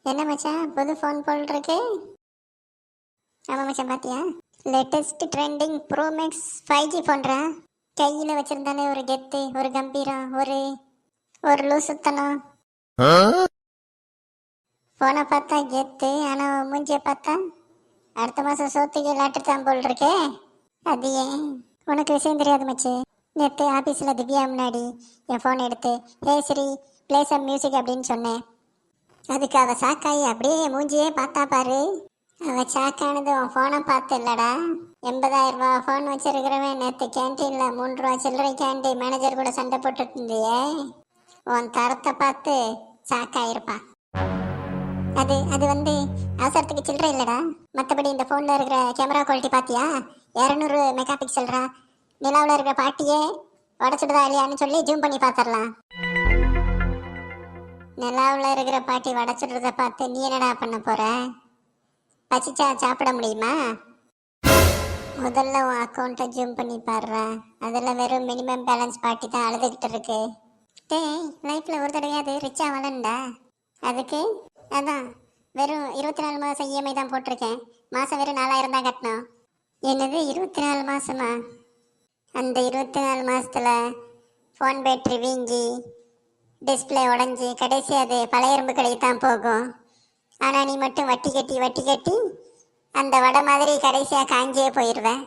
என்ன மச்சான் புது ஃபோன் போல் இருக்கு? ஆமாம் மச்சான், பார்த்தியா? Latest trending Pro Max 5G ஃபோன்றா. கையில் வச்சிருந்தாலே ஒரு கெத்து, ஒரு கம்பீரம், ஒரு ஒரு லூசுத்தனம். ஃபோனை பார்த்தா கெத்து, ஆனால் மூஞ்சியை பார்த்தா அடுத்த மாதம் சோத்துக்கு லாட்டுத்தான் போல் இருக்கே. அது ஏன் உனக்கு விஷயம் தெரியாது மச்சு. நேற்று ஆஃபீஸில் திவ்யா முன்னாடி என் ஃபோன் எடுத்து ஹே ஸ்ரீ ப்ளே சம் மியூசிக் அப்படின்னு சொன்னேன். அதுக்கு அவள் சாக்காயி அப்படியே மூஞ்சியே பார்த்தா பாரு. அவள் சாக்கானது உன் ஃபோனை பார்த்து இல்லடா. 80,000 ரூபா ஃபோன் வச்சிருக்கிறவன் நேற்று கேன்டீனில் 3 ரூபா சில்லறை கேன்டி மேனேஜர் கூட சண்டை போட்டுட்டு இருந்தியே, உன் தரத்தை பார்த்து சாக்காயிருப்பான். அது அது வந்து அவசரத்துக்கு சில்லறை இல்லடா. மற்றபடி இந்த ஃபோனில் இருக்கிற கேமரா குவாலிட்டி பார்த்தியா? 200 மெகா பிக்சல்ரா. நிலாவில் இருக்கிற பாட்டியே உடச்சுடுதா இல்லையான்னு சொல்லி ஜூம் பண்ணி பார்த்துடலாம். நிலாவில் இருக்கிற பாட்டி உடச்சுடுறத பார்த்து நீ என்னடா பண்ண போற? பச்சிச்சா சாப்பிட முடியுமா? முதல்ல உன் அக்கௌண்ட்டை ஜூம் பண்ணி பாடுறா. அதில் வெறும் மினிமம் பேலன்ஸ் பாட்டி தான் அழுதுகிட்டு இருக்கு. டேய், லைஃப்பில் ஒரு தடவையாவது ரிச்சா வளர்ந்தா? அதுக்கு அதான் வெறும் 24 மாதம் இஎம்ஐ தான் போட்டிருக்கேன். மாதம் வெறும் 4,000 தான் கட்டணும். என்னது 24 மாதமா? அந்த 24 மாதத்தில் ஃபோன் பேட்டரி வீங்கி டிஸ்பிளே உடஞ்சி கடைசி அது பழைய இரும்பு கடைக்கு தான் போகும். ஆனால் நீ மட்டும் வட்டி கட்டி அந்த வடை மாதிரி கடைசியாக காஞ்சியே போயிடுவேன்.